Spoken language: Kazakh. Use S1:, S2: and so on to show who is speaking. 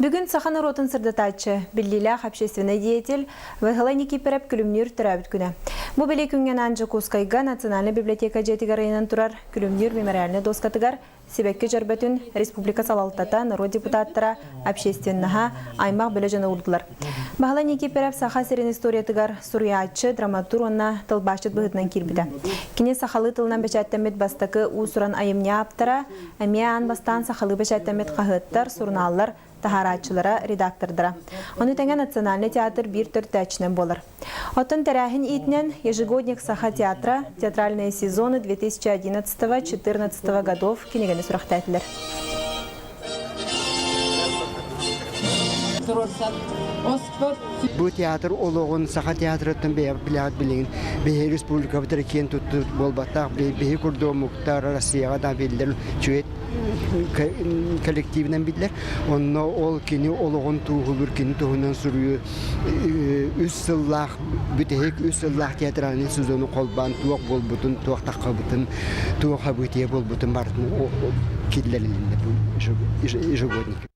S1: Бүгін Сахана ротын сырдатачы, Биллилях общественный деятель, Вахала Никипереп күлімнер тұрабыт күні. Бұл біле күнген анжы Кускайга Национальный библиотека жетігар райынан тұрар күлімнер мемориальны доскатыгар себекке жарбатын республика салалтата народ депутаттара общественнаға аймақ білі жаны урдылар. Вахала Никипереп Саха серен историятыгар суриячы драматур онна тылбашыт бұғытынан кирбіді. Кене Сахалы тылынан бәчәттәмет бастакы усуран айымня аптара, әмия бастан Сахалы бәчәттәмет қағыттар, сурналар, тахарачылара редактордара. Оны тәңе Национальный театр бір түртәчінен болыр. Отын тәрәхін етінен ежегодник Саха театра театральные сезоны 2011-2014 годов кенегені сұрақтайтылыр.
S2: Бұл театр олығын Саха театрыттың біләғат білігін бейі республика бұтыр кен тұтты болбаттақ бейі күрді мұқтар Россияға да белдер чөйет коллективінен білдер. Онына ол кені олығын туғылыр кені туғынан сүрі үс сыллақ, бүтек үс сыллақ театралының сезоны қолбан туақ бол бұтын, туақ таққа бұтын, туақ бұтия бол бұтын бардың келдерілінде бұл ежегодник.